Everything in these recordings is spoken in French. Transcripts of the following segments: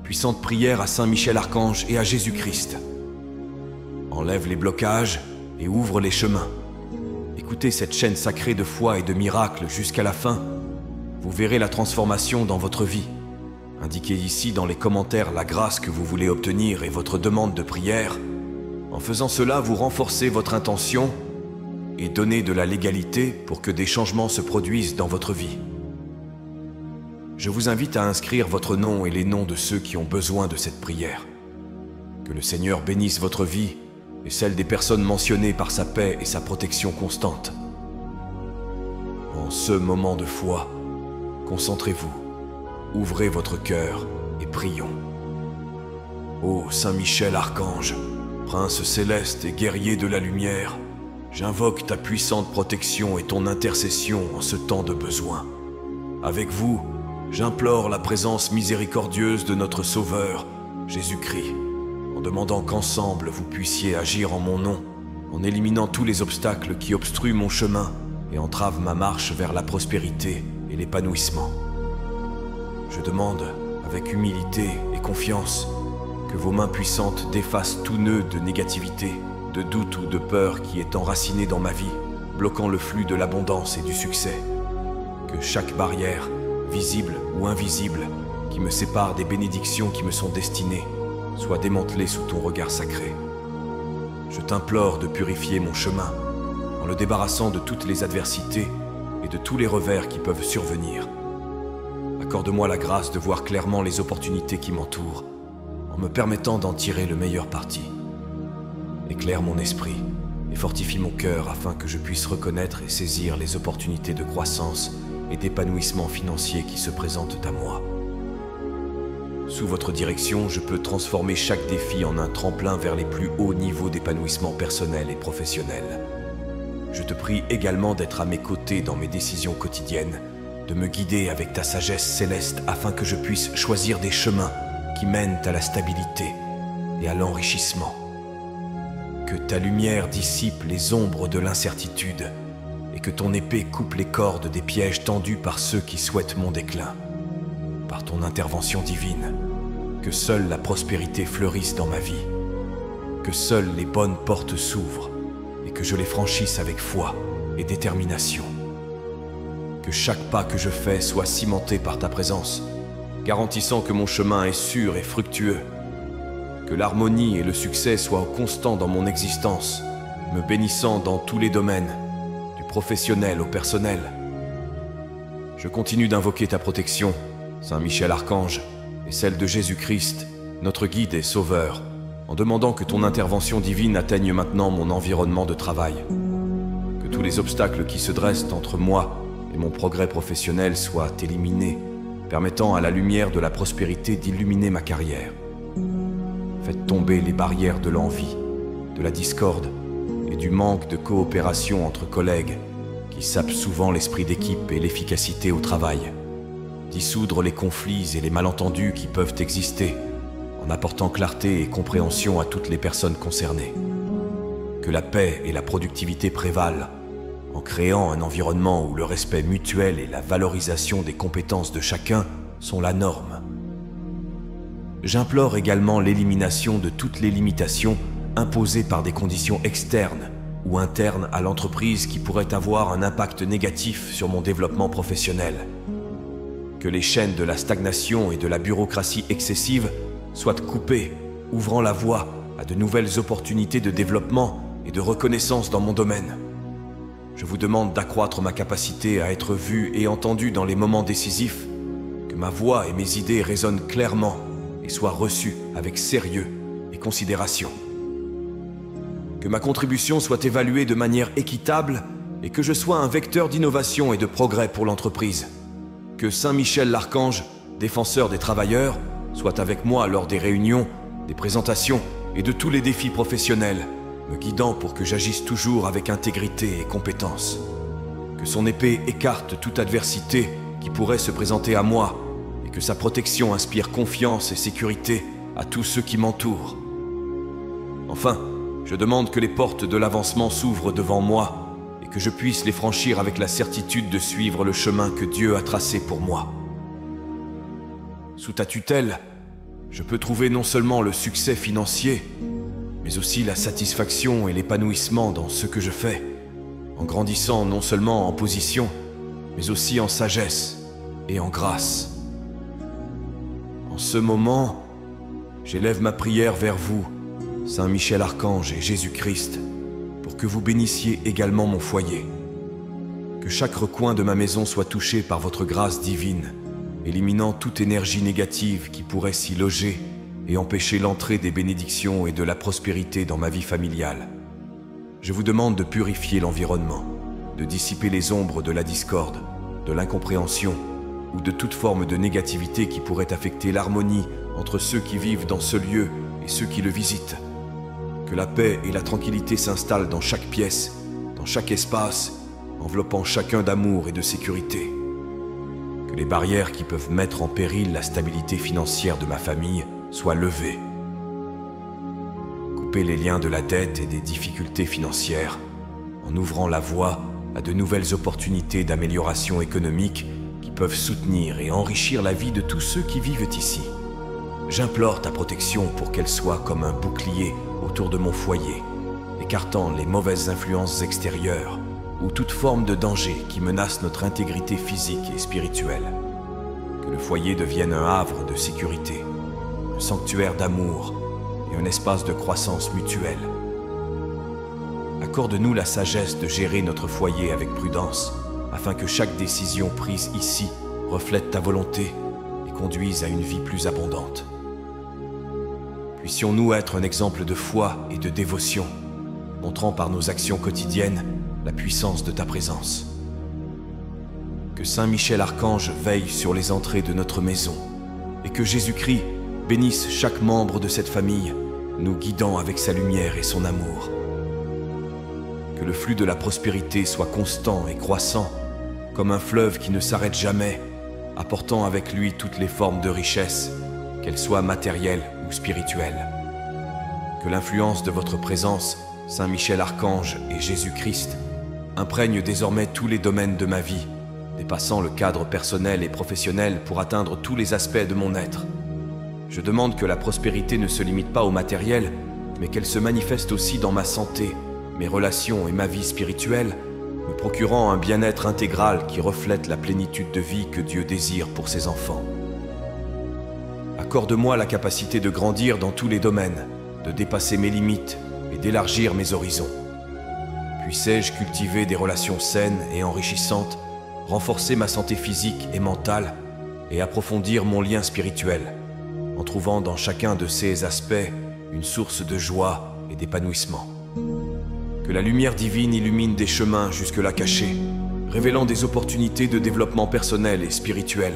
puissante prière à Saint Michel Archange et à Jésus-Christ. Enlève les blocages et ouvre les chemins. Écoutez cette chaîne sacrée de foi et de miracles jusqu'à la fin. Vous verrez la transformation dans votre vie. Indiquez ici dans les commentaires la grâce que vous voulez obtenir et votre demande de prière. En faisant cela, vous renforcez votre intention et donnez de la légalité pour que des changements se produisent dans votre vie. Je vous invite à inscrire votre nom et les noms de ceux qui ont besoin de cette prière. Que le Seigneur bénisse votre vie et celle des personnes mentionnées par sa paix et sa protection constante. En ce moment de foi, concentrez-vous, ouvrez votre cœur et prions. Ô Saint Michel Archange, Prince céleste et guerrier de la lumière, j'invoque ta puissante protection et ton intercession en ce temps de besoin. Avec vous, j'implore la présence miséricordieuse de notre Sauveur, Jésus-Christ, en demandant qu'ensemble vous puissiez agir en mon nom, en éliminant tous les obstacles qui obstruent mon chemin et entravent ma marche vers la prospérité et l'épanouissement. Je demande, avec humilité et confiance, que vos mains puissantes défassent tout nœud de négativité, de doute ou de peur qui est enraciné dans ma vie, bloquant le flux de l'abondance et du succès. Que chaque barrière, visible ou invisible, qui me sépare des bénédictions qui me sont destinées, soit démantelée sous ton regard sacré. Je t'implore de purifier mon chemin, en le débarrassant de toutes les adversités et de tous les revers qui peuvent survenir. Accorde-moi la grâce de voir clairement les opportunités qui m'entourent, en me permettant d'en tirer le meilleur parti. Éclaire mon esprit et fortifie mon cœur afin que je puisse reconnaître et saisir les opportunités de croissance et d'épanouissement financier qui se présentent à moi. Sous votre direction, je peux transformer chaque défi en un tremplin vers les plus hauts niveaux d'épanouissement personnel et professionnel. Je te prie également d'être à mes côtés dans mes décisions quotidiennes, de me guider avec ta sagesse céleste afin que je puisse choisir des chemins qui mènent à la stabilité et à l'enrichissement. Que ta lumière dissipe les ombres de l'incertitude et que ton épée coupe les cordes des pièges tendus par ceux qui souhaitent mon déclin. Par ton intervention divine, que seule la prospérité fleurisse dans ma vie, que seules les bonnes portes s'ouvrent et que je les franchisse avec foi et détermination. Que chaque pas que je fais soit cimenté par ta présence, garantissant que mon chemin est sûr et fructueux. Que l'harmonie et le succès soient constants dans mon existence, me bénissant dans tous les domaines, du professionnel au personnel. Je continue d'invoquer ta protection, Saint Michel Archange, et celle de Jésus-Christ, notre guide et sauveur, en demandant que ton intervention divine atteigne maintenant mon environnement de travail. Que tous les obstacles qui se dressent entre moi et mon progrès professionnel soient éliminés, permettant à la lumière de la prospérité d'illuminer ma carrière. Faites tomber les barrières de l'envie, de la discorde et du manque de coopération entre collègues qui sapent souvent l'esprit d'équipe et l'efficacité au travail. Dissoudre les conflits et les malentendus qui peuvent exister en apportant clarté et compréhension à toutes les personnes concernées. Que la paix et la productivité prévalent en créant un environnement où le respect mutuel et la valorisation des compétences de chacun sont la norme. J'implore également l'élimination de toutes les limitations imposées par des conditions externes ou internes à l'entreprise qui pourraient avoir un impact négatif sur mon développement professionnel. Que les chaînes de la stagnation et de la bureaucratie excessive soient coupées, ouvrant la voie à de nouvelles opportunités de développement et de reconnaissance dans mon domaine. Je vous demande d'accroître ma capacité à être vu et entendu dans les moments décisifs, que ma voix et mes idées résonnent clairement et soient reçues avec sérieux et considération. Que ma contribution soit évaluée de manière équitable et que je sois un vecteur d'innovation et de progrès pour l'entreprise. Que Saint Michel l'Archange, défenseur des travailleurs, soit avec moi lors des réunions, des présentations et de tous les défis professionnels, me guidant pour que j'agisse toujours avec intégrité et compétence. Que son épée écarte toute adversité qui pourrait se présenter à moi et que sa protection inspire confiance et sécurité à tous ceux qui m'entourent. Enfin, je demande que les portes de l'avancement s'ouvrent devant moi et que je puisse les franchir avec la certitude de suivre le chemin que Dieu a tracé pour moi. Sous ta tutelle, je peux trouver non seulement le succès financier, mais aussi la satisfaction et l'épanouissement dans ce que je fais, en grandissant non seulement en position, mais aussi en sagesse et en grâce. En ce moment, j'élève ma prière vers vous, Saint Michel Archange et Jésus-Christ, pour que vous bénissiez également mon foyer. Que chaque recoin de ma maison soit touché par votre grâce divine, éliminant toute énergie négative qui pourrait s'y loger et empêcher l'entrée des bénédictions et de la prospérité dans ma vie familiale. Je vous demande de purifier l'environnement, de dissiper les ombres de la discorde, de l'incompréhension ou de toute forme de négativité qui pourrait affecter l'harmonie entre ceux qui vivent dans ce lieu et ceux qui le visitent. Que la paix et la tranquillité s'installent dans chaque pièce, dans chaque espace, enveloppant chacun d'amour et de sécurité. Que les barrières qui peuvent mettre en péril la stabilité financière de ma famille soient levées. Couper les liens de la dette et des difficultés financières, en ouvrant la voie à de nouvelles opportunités d'amélioration économique qui peuvent soutenir et enrichir la vie de tous ceux qui vivent ici. J'implore ta protection pour qu'elle soit comme un bouclier autour de mon foyer, écartant les mauvaises influences extérieures ou toute forme de danger qui menace notre intégrité physique et spirituelle. Que le foyer devienne un havre de sécurité, un sanctuaire d'amour et un espace de croissance mutuelle. Accorde-nous la sagesse de gérer notre foyer avec prudence, afin que chaque décision prise ici reflète ta volonté et conduise à une vie plus abondante. Puissions-nous être un exemple de foi et de dévotion, montrant par nos actions quotidiennes la puissance de ta présence. Que Saint Michel Archange veille sur les entrées de notre maison et que Jésus-Christ bénisse chaque membre de cette famille, nous guidant avec sa lumière et son amour. Que le flux de la prospérité soit constant et croissant, comme un fleuve qui ne s'arrête jamais, apportant avec lui toutes les formes de richesse, qu'elles soient matérielles ou spirituelles. Que l'influence de votre présence, Saint Michel Archange et Jésus-Christ, imprègne désormais tous les domaines de ma vie, dépassant le cadre personnel et professionnel pour atteindre tous les aspects de mon être. Je demande que la prospérité ne se limite pas au matériel, mais qu'elle se manifeste aussi dans ma santé, mes relations et ma vie spirituelle, me procurant un bien-être intégral qui reflète la plénitude de vie que Dieu désire pour ses enfants. Accorde-moi la capacité de grandir dans tous les domaines, de dépasser mes limites et d'élargir mes horizons. Puissais-je cultiver des relations saines et enrichissantes, renforcer ma santé physique et mentale et approfondir mon lien spirituel, en trouvant dans chacun de ces aspects une source de joie et d'épanouissement. Que la lumière divine illumine des chemins jusque-là cachés, révélant des opportunités de développement personnel et spirituel.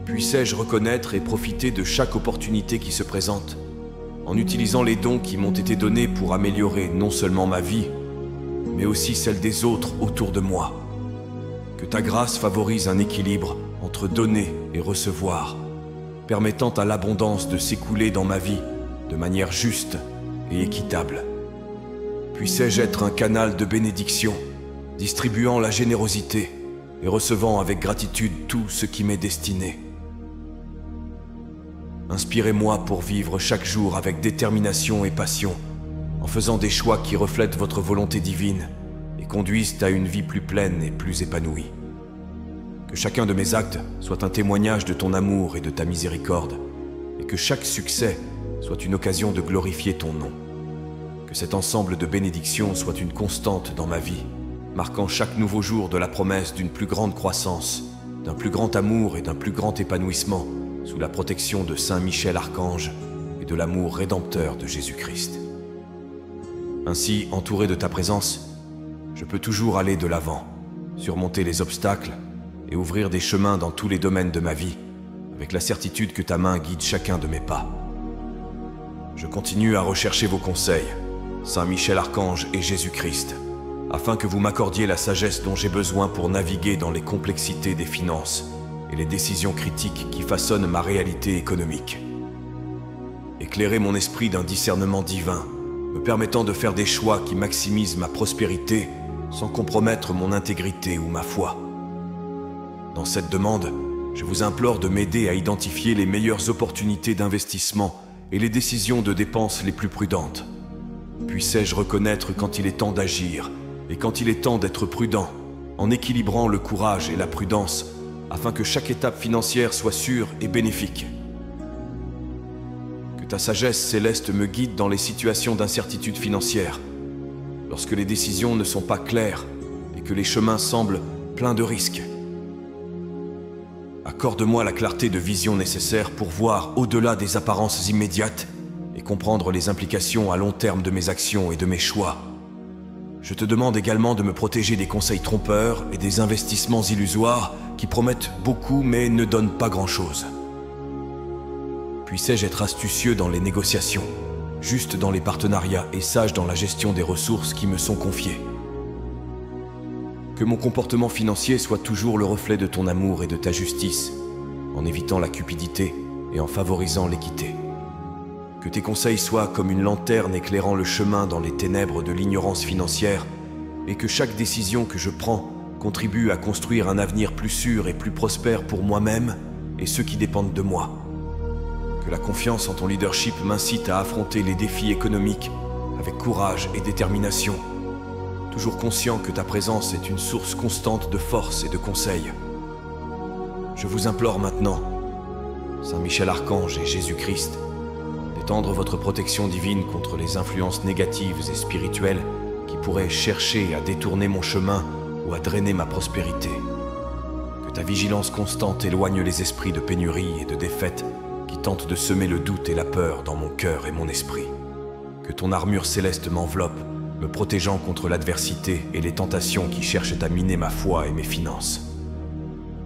Puissais-je reconnaître et profiter de chaque opportunité qui se présente, en utilisant les dons qui m'ont été donnés pour améliorer non seulement ma vie, mais aussi celle des autres autour de moi. Que ta grâce favorise un équilibre entre donner et recevoir, permettant à l'abondance de s'écouler dans ma vie de manière juste et équitable. Puissais-je être un canal de bénédiction, distribuant la générosité et recevant avec gratitude tout ce qui m'est destiné. Inspirez-moi pour vivre chaque jour avec détermination et passion, en faisant des choix qui reflètent votre volonté divine et conduisent à une vie plus pleine et plus épanouie. Que chacun de mes actes soit un témoignage de ton amour et de ta miséricorde, et que chaque succès soit une occasion de glorifier ton nom. Que cet ensemble de bénédictions soit une constante dans ma vie, marquant chaque nouveau jour de la promesse d'une plus grande croissance, d'un plus grand amour et d'un plus grand épanouissement, sous la protection de Saint Michel Archange et de l'amour rédempteur de Jésus-Christ. Ainsi, entouré de ta présence, je peux toujours aller de l'avant, surmonter les obstacles et ouvrir des chemins dans tous les domaines de ma vie, avec la certitude que ta main guide chacun de mes pas. Je continue à rechercher vos conseils, Saint Michel Archange et Jésus-Christ, afin que vous m'accordiez la sagesse dont j'ai besoin pour naviguer dans les complexités des finances et les décisions critiques qui façonnent ma réalité économique. Éclairez mon esprit d'un discernement divin, me permettant de faire des choix qui maximisent ma prospérité sans compromettre mon intégrité ou ma foi. Dans cette demande, je vous implore de m'aider à identifier les meilleures opportunités d'investissement et les décisions de dépenses les plus prudentes. Puissais-je reconnaître quand il est temps d'agir et quand il est temps d'être prudent, en équilibrant le courage et la prudence, afin que chaque étape financière soit sûre et bénéfique. Que ta sagesse céleste me guide dans les situations d'incertitude financière, lorsque les décisions ne sont pas claires et que les chemins semblent pleins de risques. Accorde-moi la clarté de vision nécessaire pour voir au-delà des apparences immédiates et comprendre les implications à long terme de mes actions et de mes choix. Je te demande également de me protéger des conseils trompeurs et des investissements illusoires qui promettent beaucoup mais ne donnent pas grand-chose. Puissais-je être astucieux dans les négociations, juste dans les partenariats et sage dans la gestion des ressources qui me sont confiées. Que mon comportement financier soit toujours le reflet de ton amour et de ta justice, en évitant la cupidité et en favorisant l'équité. Que tes conseils soient comme une lanterne éclairant le chemin dans les ténèbres de l'ignorance financière et que chaque décision que je prends contribue à construire un avenir plus sûr et plus prospère pour moi-même et ceux qui dépendent de moi. Que la confiance en ton leadership m'incite à affronter les défis économiques avec courage et détermination, toujours conscient que ta présence est une source constante de force et de conseils. Je vous implore maintenant, Saint Michel Archange et Jésus-Christ, d'étendre votre protection divine contre les influences négatives et spirituelles qui pourraient chercher à détourner mon chemin ou à drainer ma prospérité. Que ta vigilance constante éloigne les esprits de pénurie et de défaite qui tentent de semer le doute et la peur dans mon cœur et mon esprit. Que ton armure céleste m'enveloppe, me protégeant contre l'adversité et les tentations qui cherchent à miner ma foi et mes finances.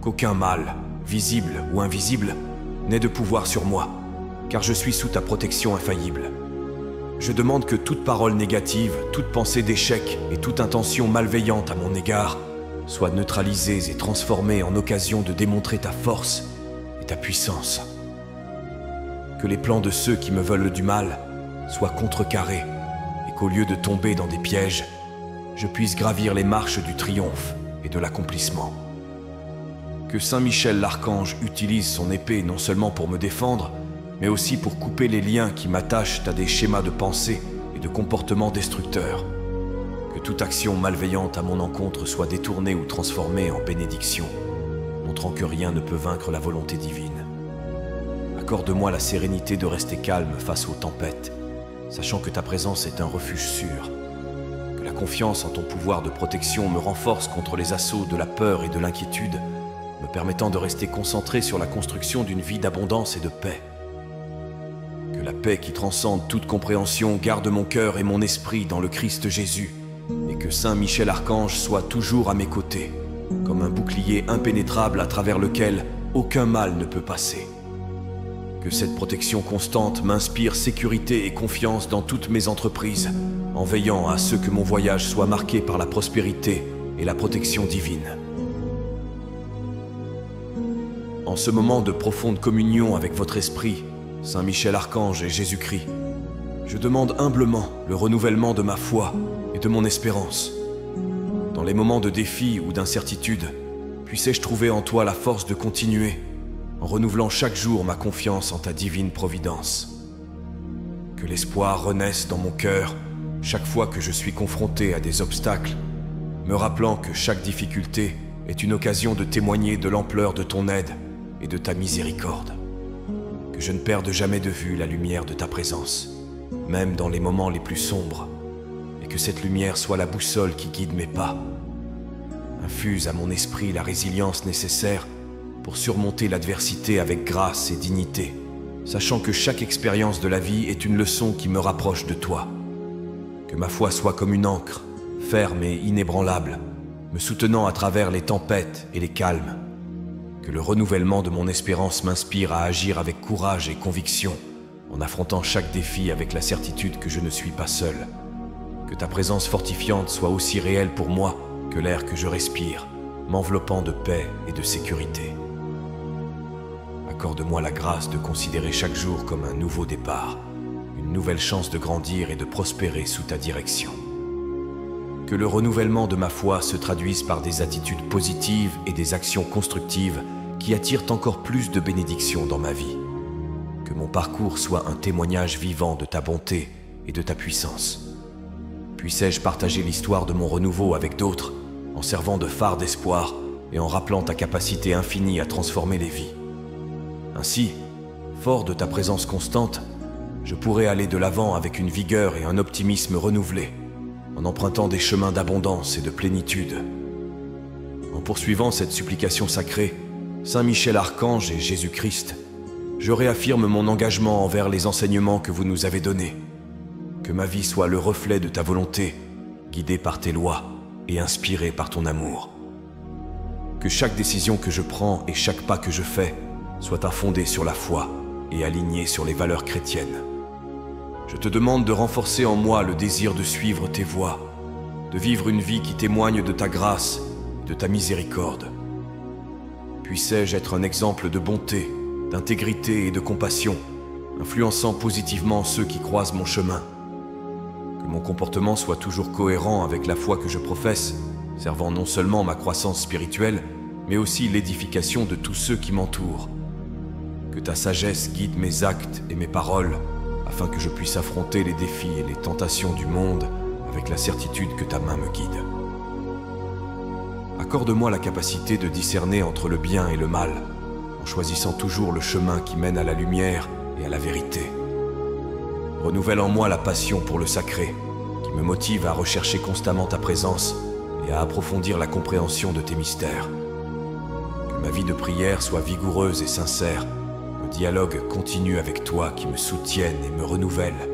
Qu'aucun mal, visible ou invisible, n'ait de pouvoir sur moi, car je suis sous ta protection infaillible. Je demande que toute parole négative, toute pensée d'échec et toute intention malveillante à mon égard soient neutralisées et transformées en occasion de démontrer ta force et ta puissance. Que les plans de ceux qui me veulent du mal soient contrecarrés et qu'au lieu de tomber dans des pièges, je puisse gravir les marches du triomphe et de l'accomplissement. Que Saint Michel l'Archange utilise son épée non seulement pour me défendre, mais aussi pour couper les liens qui m'attachent à des schémas de pensée et de comportements destructeurs. Que toute action malveillante à mon encontre soit détournée ou transformée en bénédiction, montrant que rien ne peut vaincre la volonté divine. Accorde-moi la sérénité de rester calme face aux tempêtes, sachant que ta présence est un refuge sûr. Que la confiance en ton pouvoir de protection me renforce contre les assauts de la peur et de l'inquiétude, me permettant de rester concentré sur la construction d'une vie d'abondance et de paix. Que la paix qui transcende toute compréhension garde mon cœur et mon esprit dans le Christ Jésus, et que Saint Michel Archange soit toujours à mes côtés, comme un bouclier impénétrable à travers lequel aucun mal ne peut passer. Que cette protection constante m'inspire sécurité et confiance dans toutes mes entreprises, en veillant à ce que mon voyage soit marqué par la prospérité et la protection divine. En ce moment de profonde communion avec votre esprit, Saint Michel Archange et Jésus-Christ, je demande humblement le renouvellement de ma foi et de mon espérance. Dans les moments de défi ou d'incertitude, puissais-je trouver en toi la force de continuer, en renouvelant chaque jour ma confiance en ta divine providence. Que l'espoir renaisse dans mon cœur chaque fois que je suis confronté à des obstacles, me rappelant que chaque difficulté est une occasion de témoigner de l'ampleur de ton aide et de ta miséricorde. Que je ne perde jamais de vue la lumière de ta présence, même dans les moments les plus sombres, et que cette lumière soit la boussole qui guide mes pas. Infuse à mon esprit la résilience nécessaire pour surmonter l'adversité avec grâce et dignité, sachant que chaque expérience de la vie est une leçon qui me rapproche de toi. Que ma foi soit comme une ancre, ferme et inébranlable, me soutenant à travers les tempêtes et les calmes. Que le renouvellement de mon espérance m'inspire à agir avec courage et conviction, en affrontant chaque défi avec la certitude que je ne suis pas seul. Que ta présence fortifiante soit aussi réelle pour moi que l'air que je respire, m'enveloppant de paix et de sécurité. Accorde-moi la grâce de considérer chaque jour comme un nouveau départ, une nouvelle chance de grandir et de prospérer sous ta direction. Que le renouvellement de ma foi se traduise par des attitudes positives et des actions constructives qui attirent encore plus de bénédictions dans ma vie. Que mon parcours soit un témoignage vivant de ta bonté et de ta puissance. Puissais-je partager l'histoire de mon renouveau avec d'autres, en servant de phare d'espoir et en rappelant ta capacité infinie à transformer les vies. Ainsi, fort de ta présence constante, je pourrais aller de l'avant avec une vigueur et un optimisme renouvelés, en empruntant des chemins d'abondance et de plénitude. En poursuivant cette supplication sacrée, Saint Michel Archange et Jésus-Christ, je réaffirme mon engagement envers les enseignements que vous nous avez donnés. Que ma vie soit le reflet de ta volonté, guidée par tes lois et inspirée par ton amour. Que chaque décision que je prends et chaque pas que je fais soit infondé sur la foi et aligné sur les valeurs chrétiennes. Je te demande de renforcer en moi le désir de suivre tes voies, de vivre une vie qui témoigne de ta grâce et de ta miséricorde. Puissais-je être un exemple de bonté, d'intégrité et de compassion, influençant positivement ceux qui croisent mon chemin. Que mon comportement soit toujours cohérent avec la foi que je professe, servant non seulement ma croissance spirituelle, mais aussi l'édification de tous ceux qui m'entourent. Que ta sagesse guide mes actes et mes paroles, afin que je puisse affronter les défis et les tentations du monde avec la certitude que ta main me guide. Accorde-moi la capacité de discerner entre le bien et le mal, en choisissant toujours le chemin qui mène à la lumière et à la vérité. Renouvelle en moi la passion pour le sacré, qui me motive à rechercher constamment ta présence et à approfondir la compréhension de tes mystères. Que ma vie de prière soit vigoureuse et sincère, un dialogue continu avec toi qui me soutienne et me renouvelle.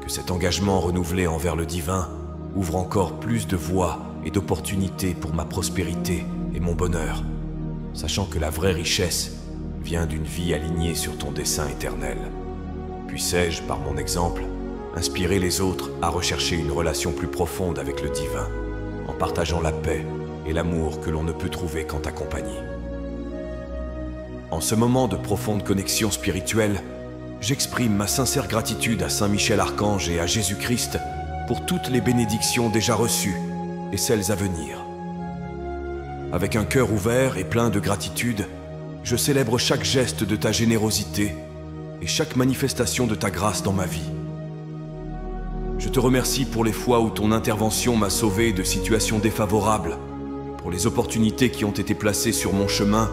Que cet engagement renouvelé envers le divin ouvre encore plus de voies et d'opportunités pour ma prospérité et mon bonheur, sachant que la vraie richesse vient d'une vie alignée sur ton dessein éternel. Puissais-je, par mon exemple, inspirer les autres à rechercher une relation plus profonde avec le divin, en partageant la paix et l'amour que l'on ne peut trouver qu'en ta compagnie. En ce moment de profonde connexion spirituelle, j'exprime ma sincère gratitude à Saint Michel Archange et à Jésus-Christ pour toutes les bénédictions déjà reçues et celles à venir. Avec un cœur ouvert et plein de gratitude, je célèbre chaque geste de ta générosité et chaque manifestation de ta grâce dans ma vie. Je te remercie pour les fois où ton intervention m'a sauvé de situations défavorables, pour les opportunités qui ont été placées sur mon chemin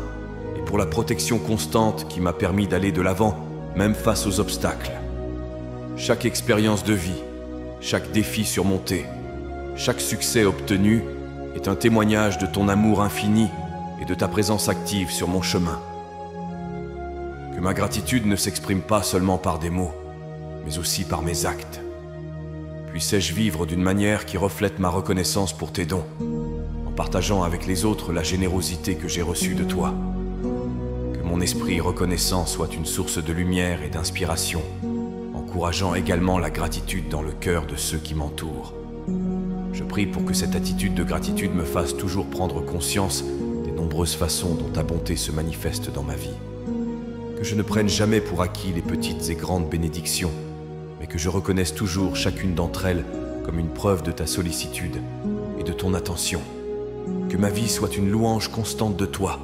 et pour la protection constante qui m'a permis d'aller de l'avant, même face aux obstacles. Chaque expérience de vie, chaque défi surmonté, chaque succès obtenu est un témoignage de ton amour infini et de ta présence active sur mon chemin. Que ma gratitude ne s'exprime pas seulement par des mots, mais aussi par mes actes. Puissais-je vivre d'une manière qui reflète ma reconnaissance pour tes dons, en partageant avec les autres la générosité que j'ai reçue de toi. Que mon esprit reconnaissant soit une source de lumière et d'inspiration, encourageant également la gratitude dans le cœur de ceux qui m'entourent. Je prie pour que cette attitude de gratitude me fasse toujours prendre conscience des nombreuses façons dont ta bonté se manifeste dans ma vie. Que je ne prenne jamais pour acquis les petites et grandes bénédictions, mais que je reconnaisse toujours chacune d'entre elles comme une preuve de ta sollicitude et de ton attention. Que ma vie soit une louange constante de toi,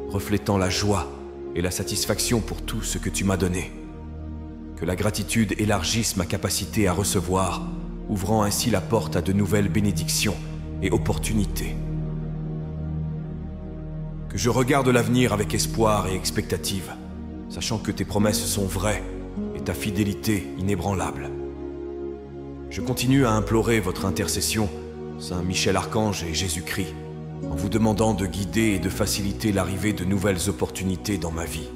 reflétant la joie et la satisfaction pour tout ce que tu m'as donné. Que la gratitude élargisse ma capacité à recevoir, ouvrant ainsi la porte à de nouvelles bénédictions et opportunités. Que je regarde l'avenir avec espoir et expectative, sachant que tes promesses sont vraies et ta fidélité inébranlable. Je continue à implorer votre intercession, Saint Michel Archange et Jésus-Christ, en vous demandant de guider et de faciliter l'arrivée de nouvelles opportunités dans ma vie.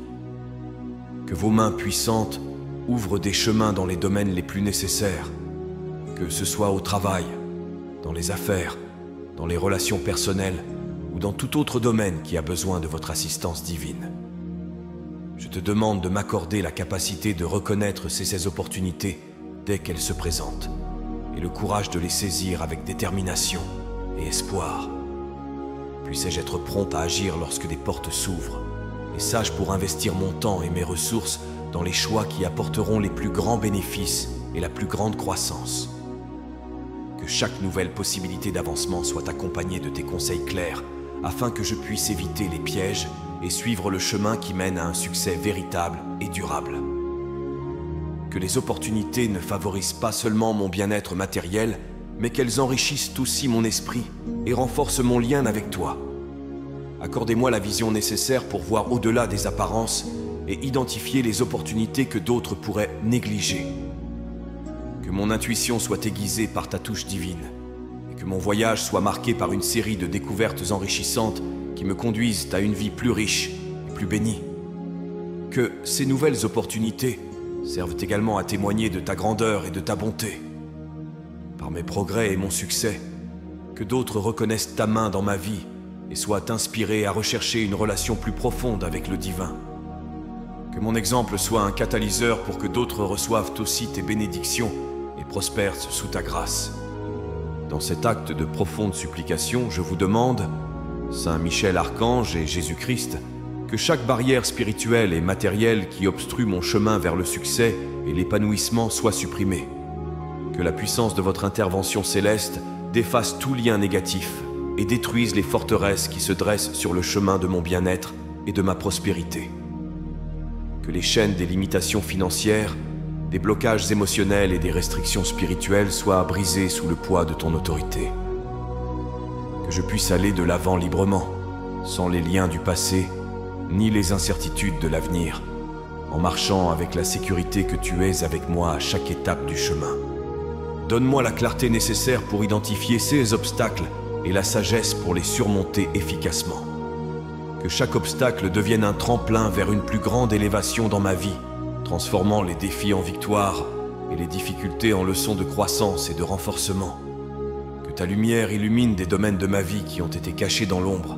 Que vos mains puissantes ouvrent des chemins dans les domaines les plus nécessaires, que ce soit au travail, dans les affaires, dans les relations personnelles ou dans tout autre domaine qui a besoin de votre assistance divine. Je te demande de m'accorder la capacité de reconnaître ces opportunités dès qu'elles se présentent et le courage de les saisir avec détermination et espoir. Puissais-je être prompt à agir lorsque des portes s'ouvrent et sage pour investir mon temps et mes ressources dans les choix qui apporteront les plus grands bénéfices et la plus grande croissance. Que chaque nouvelle possibilité d'avancement soit accompagnée de tes conseils clairs afin que je puisse éviter les pièges et suivre le chemin qui mène à un succès véritable et durable. Que les opportunités ne favorisent pas seulement mon bien-être matériel, mais qu'elles enrichissent aussi mon esprit et renforcent mon lien avec toi. Accordez-moi la vision nécessaire pour voir au-delà des apparences et identifier les opportunités que d'autres pourraient négliger. Que mon intuition soit aiguisée par ta touche divine et que mon voyage soit marqué par une série de découvertes enrichissantes qui me conduisent à une vie plus riche et plus bénie. Que ces nouvelles opportunités servent également à témoigner de ta grandeur et de ta bonté. Par mes progrès et mon succès, que d'autres reconnaissent ta main dans ma vie et soient inspirés à rechercher une relation plus profonde avec le divin. Que mon exemple soit un catalyseur pour que d'autres reçoivent aussi tes bénédictions et prospèrent sous ta grâce. Dans cet acte de profonde supplication, je vous demande, Saint Michel Archange et Jésus-Christ, que chaque barrière spirituelle et matérielle qui obstrue mon chemin vers le succès et l'épanouissement soit supprimée. Que la puissance de votre intervention céleste défasse tout lien négatif et détruise les forteresses qui se dressent sur le chemin de mon bien-être et de ma prospérité. Que les chaînes des limitations financières, des blocages émotionnels et des restrictions spirituelles soient brisées sous le poids de ton autorité. Que je puisse aller de l'avant librement, sans les liens du passé, ni les incertitudes de l'avenir, en marchant avec la sécurité que tu es avec moi à chaque étape du chemin. Donne-moi la clarté nécessaire pour identifier ces obstacles et la sagesse pour les surmonter efficacement. Que chaque obstacle devienne un tremplin vers une plus grande élévation dans ma vie, transformant les défis en victoires et les difficultés en leçons de croissance et de renforcement. Que ta lumière illumine des domaines de ma vie qui ont été cachés dans l'ombre,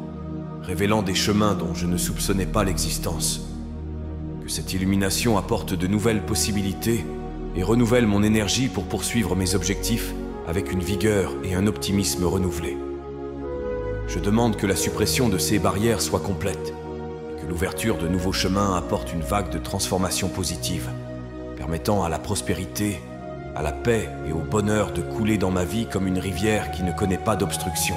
révélant des chemins dont je ne soupçonnais pas l'existence. Que cette illumination apporte de nouvelles possibilités et renouvelle mon énergie pour poursuivre mes objectifs avec une vigueur et un optimisme renouvelés. Je demande que la suppression de ces barrières soit complète et que l'ouverture de nouveaux chemins apporte une vague de transformation positive, permettant à la prospérité, à la paix et au bonheur de couler dans ma vie comme une rivière qui ne connaît pas d'obstruction.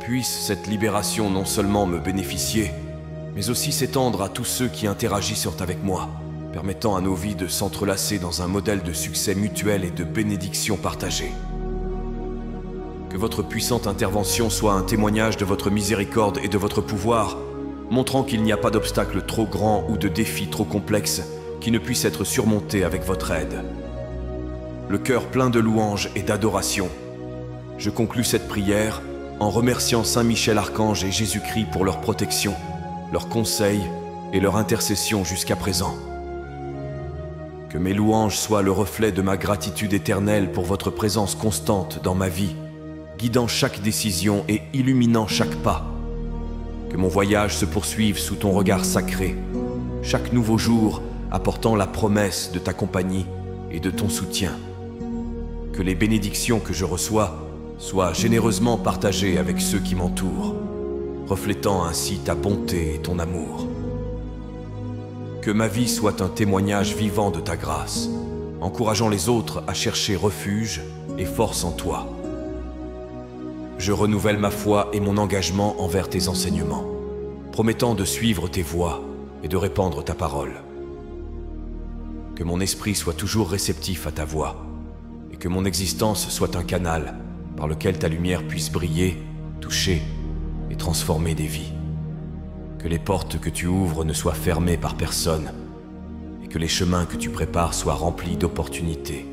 Puisse cette libération non seulement me bénéficier, mais aussi s'étendre à tous ceux qui interagissent avec moi, permettant à nos vies de s'entrelacer dans un modèle de succès mutuel et de bénédiction partagée. Que votre puissante intervention soit un témoignage de votre miséricorde et de votre pouvoir, montrant qu'il n'y a pas d'obstacle trop grand ou de défi trop complexe qui ne puisse être surmonté avec votre aide. Le cœur plein de louanges et d'adoration, je conclus cette prière en remerciant Saint Michel Archange et Jésus-Christ pour leur protection, leurs conseils et leur intercession jusqu'à présent. Que mes louanges soient le reflet de ma gratitude éternelle pour votre présence constante dans ma vie, guidant chaque décision et illuminant chaque pas. Que mon voyage se poursuive sous ton regard sacré, chaque nouveau jour apportant la promesse de ta compagnie et de ton soutien. Que les bénédictions que je reçois soient généreusement partagées avec ceux qui m'entourent, reflétant ainsi ta bonté et ton amour. Que ma vie soit un témoignage vivant de ta grâce, encourageant les autres à chercher refuge et force en toi. Je renouvelle ma foi et mon engagement envers tes enseignements, promettant de suivre tes voies et de répandre ta parole. Que mon esprit soit toujours réceptif à ta voix, et que mon existence soit un canal par lequel ta lumière puisse briller, toucher et transformer des vies. Que les portes que tu ouvres ne soient fermées par personne, et que les chemins que tu prépares soient remplis d'opportunités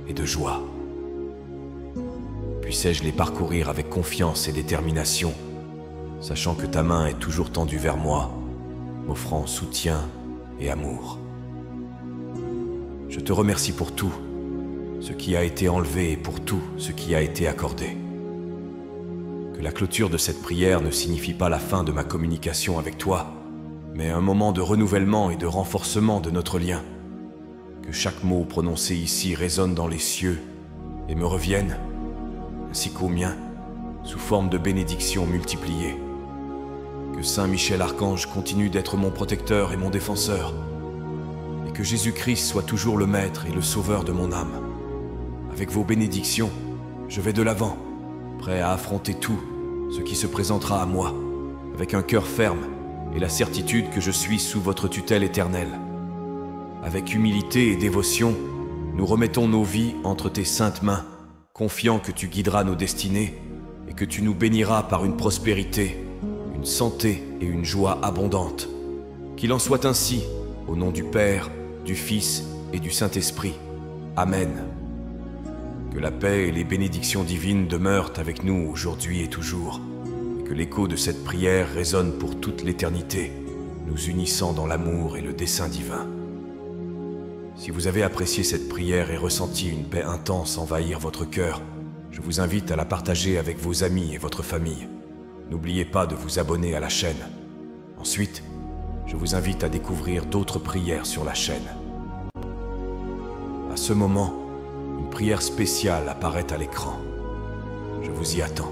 et de joie. Puissais-je les parcourir avec confiance et détermination, sachant que ta main est toujours tendue vers moi, m'offrant soutien et amour. Je te remercie pour tout ce qui a été enlevé et pour tout ce qui a été accordé. Que la clôture de cette prière ne signifie pas la fin de ma communication avec toi, mais un moment de renouvellement et de renforcement de notre lien. Que chaque mot prononcé ici résonne dans les cieux et me revienne, ainsi qu'au mien, sous forme de bénédictions multipliées. Que Saint Michel Archange continue d'être mon protecteur et mon défenseur, et que Jésus-Christ soit toujours le Maître et le Sauveur de mon âme. Avec vos bénédictions, je vais de l'avant, prêt à affronter tout ce qui se présentera à moi, avec un cœur ferme et la certitude que je suis sous votre tutelle éternelle. Avec humilité et dévotion, nous remettons nos vies entre tes saintes mains, confiant que tu guideras nos destinées et que tu nous béniras par une prospérité, une santé et une joie abondantes. Qu'il en soit ainsi, au nom du Père, du Fils et du Saint-Esprit. Amen. Que la paix et les bénédictions divines demeurent avec nous aujourd'hui et toujours, et que l'écho de cette prière résonne pour toute l'éternité, nous unissant dans l'amour et le dessein divin. Si vous avez apprécié cette prière et ressenti une paix intense envahir votre cœur, je vous invite à la partager avec vos amis et votre famille. N'oubliez pas de vous abonner à la chaîne. Ensuite, je vous invite à découvrir d'autres prières sur la chaîne. À ce moment, une prière spéciale apparaît à l'écran. Je vous y attends.